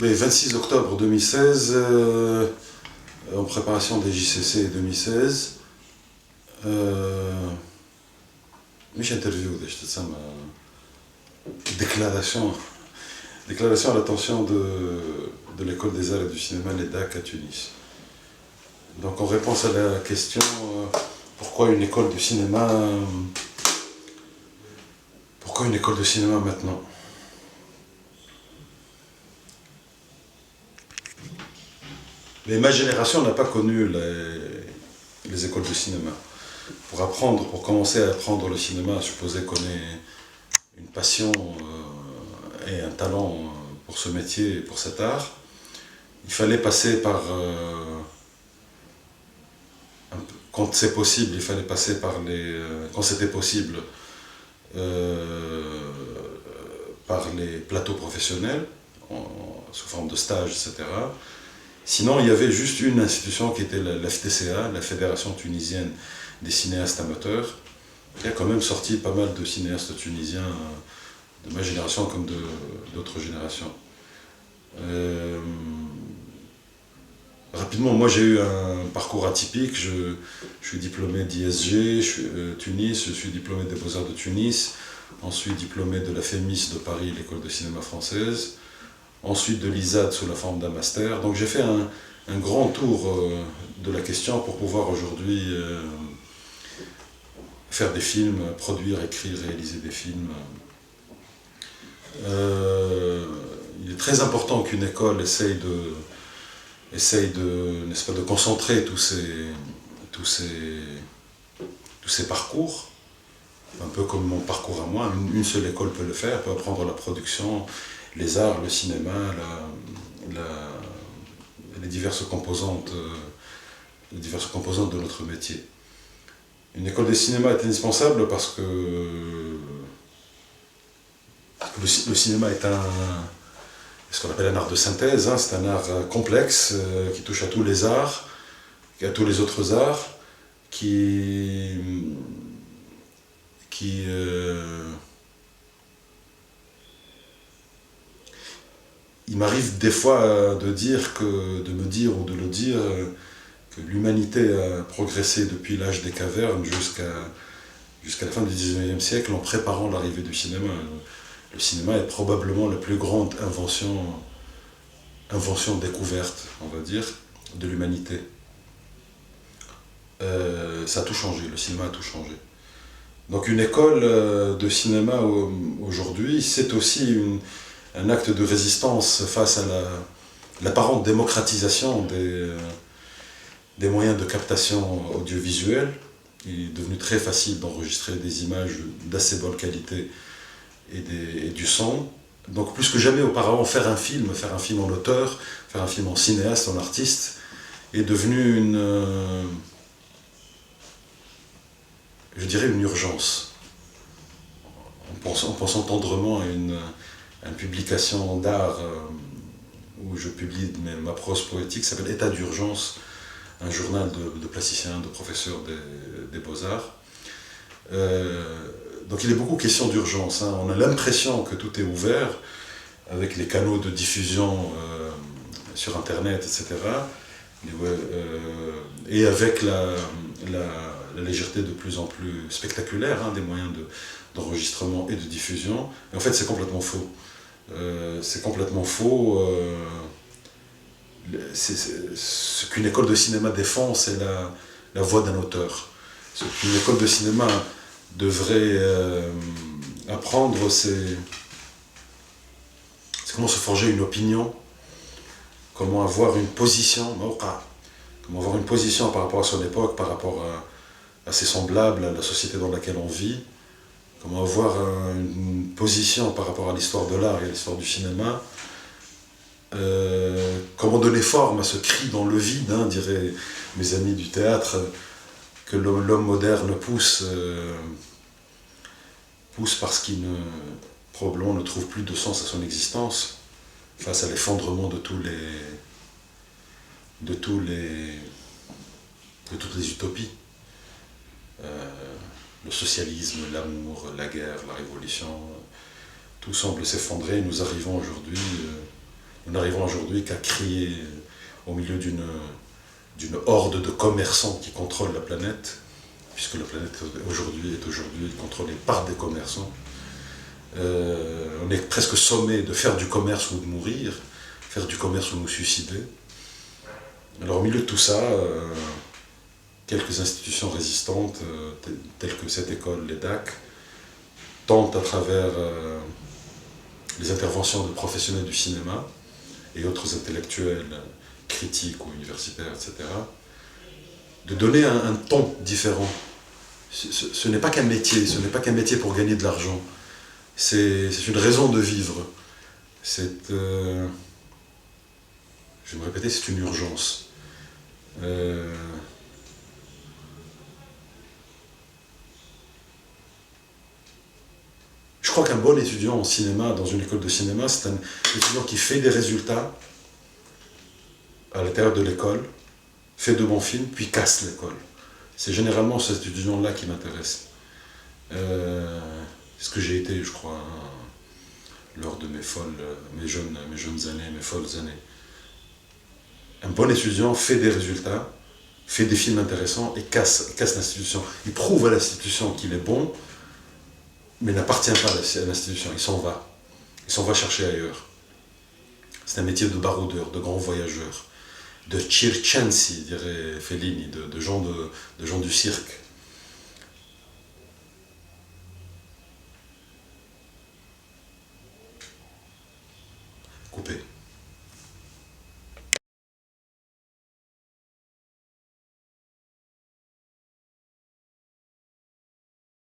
le 26 octobre 2016, en préparation des JCC 2016, مش interview باش تتسمى déclaration à l'attention de l'école des arts et du cinéma l'EDAC à Tunis. Donc en réponse à la question pourquoi une école de cinéma maintenant? Mais ma génération n'a pas connu les écoles de cinéma. Pour commencer à apprendre le cinéma, supposer qu'on ait une passion et un talent pour ce métier et pour cet art, il fallait passer par, quand c'est possible, il fallait passer par quand c'était possible, par les plateaux professionnels, sous forme de stage, etc. Sinon, il y avait juste une institution qui était la FTCA, la Fédération tunisienne des cinéastes amateurs, qui a quand même sorti pas mal de cinéastes tunisiens de ma génération comme d'autres générations. Rapidement, moi j'ai eu un parcours atypique, je suis diplômé d'ISG, Tunis, je suis diplômé des Beaux-Arts de Tunis, ensuite diplômé de la FEMIS de Paris, l'école de cinéma française, ensuite de l'ISAD sous la forme d'un master. Donc j'ai fait un grand tour de la question pour pouvoir aujourd'hui faire des films, produire, écrire, réaliser des films. Il est très important qu'une école essaye de, n'est-ce pas, de concentrer tous ces parcours, un peu comme mon parcours à moi. Une seule école peut le faire, peut apprendre la production, les arts, le cinéma, les diverses composantes de notre métier. Une école de cinéma est indispensable parce que le cinéma est ce qu'on appelle un art de synthèse, hein, c'est un art complexe qui touche à tous les arts, à tous les autres arts, il m'arrive des fois de me dire ou de le dire que l'humanité a progressé depuis l'âge des cavernes jusqu'à la fin du 19e siècle en préparant l'arrivée du cinéma. Le cinéma est probablement la plus grande invention découverte, on va dire, de l'humanité. Ça a tout changé, le cinéma a tout changé. Donc une école de cinéma aujourd'hui, c'est aussi un acte de résistance face à l'apparente démocratisation des moyens de captation audiovisuelle. Il est devenu très facile d'enregistrer des images d'assez bonne qualité et du son. Donc plus que jamais auparavant, faire un film en auteur, faire un film en cinéaste, en artiste, est devenu je dirais une urgence. En pensant tendrement à une publication d'art où je publie ma prose poétique, qui s'appelle État d'urgence, un journal de plasticiens, de professeurs des Beaux-Arts. Donc il est beaucoup question d'urgence, hein. On a l'impression que tout est ouvert avec les canaux de diffusion sur Internet, etc. Et avec la légèreté de plus en plus spectaculaire, hein, des moyens d'enregistrement et de diffusion. Et en fait, c'est complètement faux. C'est complètement faux. Ce qu'une école de cinéma défend, c'est la voix d'un auteur. Ce qu'une école de cinéma devrait apprendre, c'est comment se forger une opinion, comment avoir une position, par rapport à son époque, par rapport à ses semblables, à la société dans laquelle on vit, comment avoir une position par rapport à l'histoire de l'art et à l'histoire du cinéma, comment donner forme à ce cri dans le vide, hein, diraient mes amis du théâtre, que l'homme moderne pousse parce qu'il probablement ne trouve plus de sens à son existence, face à l'effondrement de toutes les utopies. Le socialisme, l'amour, la guerre, la révolution, tout semble s'effondrer. Nous n'arrivant aujourd'hui qu'à crier au milieu d'une horde de commerçants qui contrôlent la planète, puisque la planète aujourd'hui est contrôlée par des commerçants. On est presque sommé de faire du commerce ou de mourir, faire du commerce ou nous suicider. Alors au milieu de tout ça, quelques institutions résistantes, telles que cette école, l'EDAC, tentent à travers les interventions de professionnels du cinéma et autres intellectuels, critiques ou universitaires, etc., de donner un ton différent. Ce n'est pas qu'un métier, ce n'est pas qu'un métier pour gagner de l'argent. C'est une raison de vivre. Je vais me répéter, c'est une urgence. Je crois qu'un bon étudiant en cinéma, dans une école de cinéma, c'est un étudiant qui fait des résultats à l'intérieur de l'école, fait de bons films, puis casse l'école. C'est généralement cet étudiant-là qui m'intéresse. C'est ce que j'ai été, je crois, lors de mes jeunes années, mes folles années. Un bon étudiant fait des résultats, fait des films intéressants et casse l'institution. Il prouve à l'institution qu'il est bon, mais n'appartient pas à l'institution. Il s'en va. Il s'en va chercher ailleurs. C'est un métier de baroudeur, de grand voyageur, de circensi, dirait Fellini, de gens du cirque.